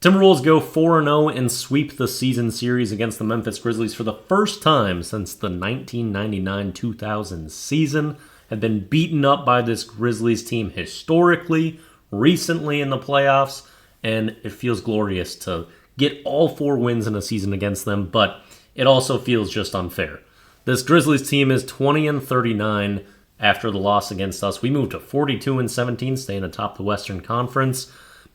Timberwolves go 4-0 and sweep the season series against the Memphis Grizzlies for the first time since the 1999-2000 season. Have been beaten up by this Grizzlies team historically, recently in the playoffs, and it feels glorious to get all 4 wins in a season against them, but it also feels just unfair. This Grizzlies team is 20-39 after the loss against us. We moved to 42-17, staying atop the Western Conference.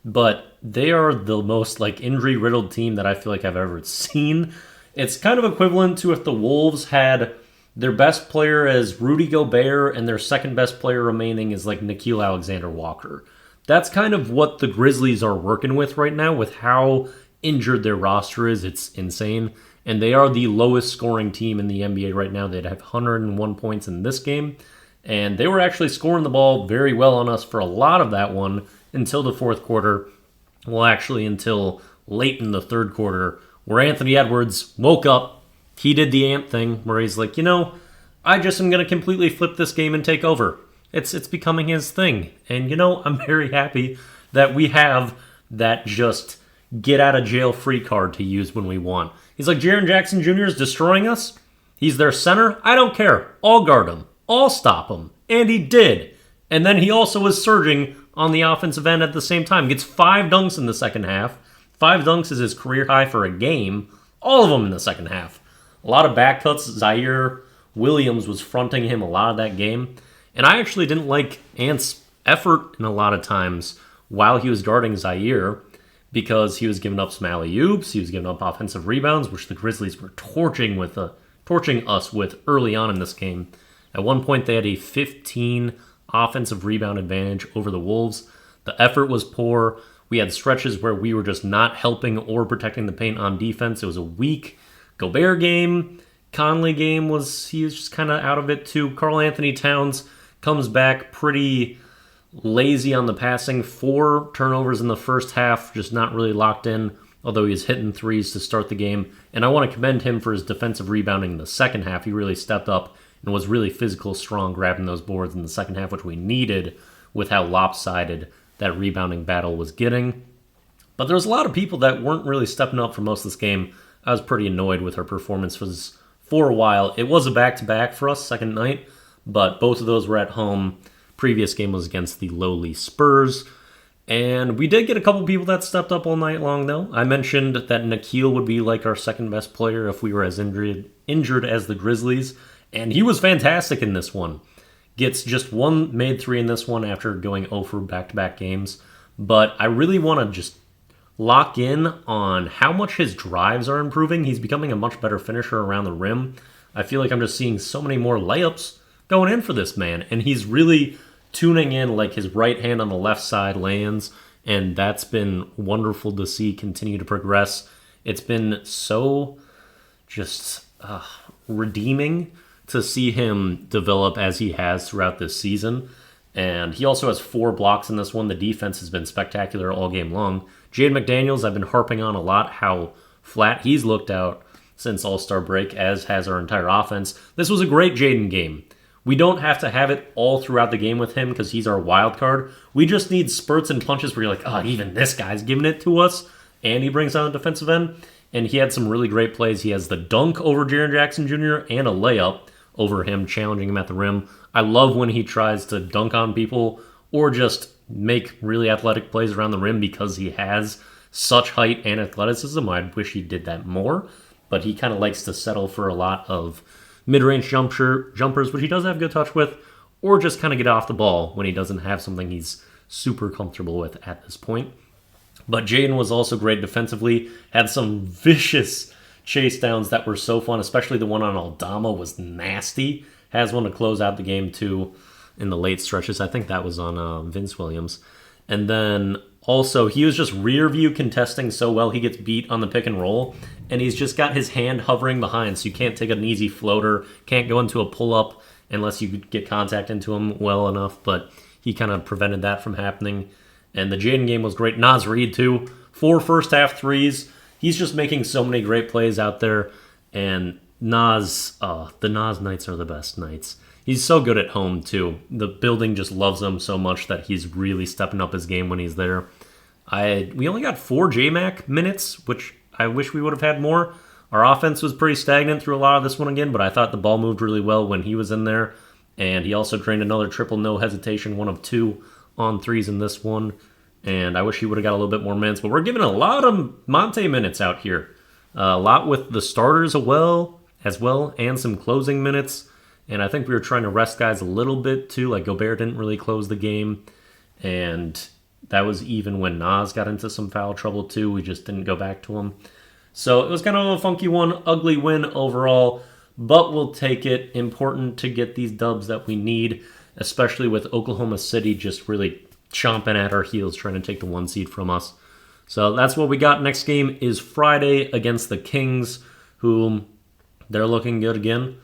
But they are the most injury-riddled team that I feel like I've ever seen. It's kind of equivalent to if the Wolves had their best player as Rudy Gobert and their second best player remaining is Nickeil Alexander-Walker. That's kind of what the Grizzlies are working with right now with how injured their roster is. It's insane. And they are the lowest scoring team in the NBA right now. They'd have 101 points in this game. And they were actually scoring the ball very well on us for a lot of that one until the fourth quarter. Well, actually, until late in the third quarter, where Anthony Edwards woke up. He did the Ant thing, where he's like, I just am going to completely flip this game and take over. It's becoming his thing. And, I'm very happy that we have that just get-out-of-jail-free card to use when we want. He's like, Jaren Jackson Jr. is destroying us. He's their center. I don't care. I'll guard him. I'll stop him. And he did. And then he also was surging on the offensive end at the same time. Gets 5 dunks in the second half. 5 dunks is his career high for a game. All of them in the second half. A lot of back cuts. Zaire Williams was fronting him a lot of that game. And I actually didn't like Ant's effort in a lot of times while he was guarding Zaire because he was giving up some alley-oops. He was giving up offensive rebounds, which the Grizzlies were torching us with early on in this game. At one point, they had a 15 offensive rebound advantage over the Wolves. The effort was poor. We had stretches where we were just not helping or protecting the paint on defense. It was a weak Gobert game. Conley game he was just kind of out of it too. Karl Anthony Towns comes back pretty lazy on the passing. 4 turnovers in the first half, just not really locked in, although he was hitting threes to start the game. And I want to commend him for his defensive rebounding in the second half. He really stepped up and was really physical, strong, grabbing those boards in the second half, which we needed with how lopsided that rebounding battle was getting. But there was a lot of people that weren't really stepping up for most of this game. I was pretty annoyed with our performance for a while. It was a back-to-back for us, second night, but both of those were at home. Previous game was against the lowly Spurs. And we did get a couple people that stepped up all night long, though. I mentioned that Nickeil would be our second-best player if we were as injured as the Grizzlies. And he was fantastic in this one. Gets just 1 made 3 in this one after going 0 for back-to-back games. But I really want to just lock in on how much his drives are improving. He's becoming a much better finisher around the rim. I feel like I'm just seeing so many more layups going in for this man. And he's really tuning in his right hand on the left side lands. And that's been wonderful to see continue to progress. It's been so just redeeming to see him develop as he has throughout this season. And he also has 4 blocks in this one. The defense has been spectacular all game long. Jaden McDaniels, I've been harping on a lot how flat he's looked out since All-Star break, as has our entire offense. This was a great Jaden game. We don't have to have it all throughout the game with him because he's our wild card. We just need spurts and punches where you're like, even this guy's giving it to us. And he brings on the defensive end. And he had some really great plays. He has the dunk over Jaren Jackson Jr. and a layup over him, challenging him at the rim. I love when he tries to dunk on people or just make really athletic plays around the rim because he has such height and athleticism. I wish he did that more, but he kind of likes to settle for a lot of mid-range jumpers, which he does have good touch with, or just kind of get off the ball when he doesn't have something he's super comfortable with at this point. But Jaden was also great defensively, had some vicious chase downs that were so fun, especially the one on Aldama was nasty. Has one to close out the game too in the late stretches. I think that was on Vince Williams. And then also he was just rear view contesting so well. He gets beat on the pick and roll and he's just got his hand hovering behind, so you can't take an easy floater, can't go into a pull-up unless you get contact into him well enough, but he kind of prevented that from happening. And the Jaden game was great. Naz Reid too. 4 first half threes. He's just making so many great plays out there. And the Naz nights are the best nights. He's so good at home, too. The building just loves him so much that he's really stepping up his game when he's there. We only got 4 JMac minutes, which I wish we would have had more. Our offense was pretty stagnant through a lot of this one again, but I thought the ball moved really well when he was in there. And he also drained another triple no hesitation, 1 of 2 on threes in this one. And I wish he would have got a little bit more minutes. But we're giving a lot of Monte minutes out here. A lot with the starters as well, and some closing minutes. And I think we were trying to rest guys a little bit too. Like Gobert didn't really close the game. And that was even when Nas got into some foul trouble too. We just didn't go back to him. So it was kind of a funky one, ugly win overall, but we'll take it. Important to get these dubs that we need, especially with Oklahoma City just really chomping at our heels trying to take the 1 seed from us. So that's what we got. Next game is Friday against the Kings, whom they're looking good again,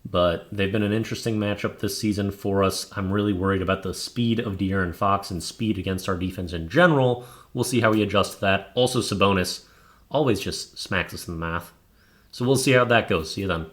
but they've been an interesting matchup this season for us. I'm really worried about the speed of De'Aaron Fox and speed against our defense in general. We'll see how we adjust to that. Also, Sabonis always just smacks us in the mouth. So we'll see how that goes. See you then.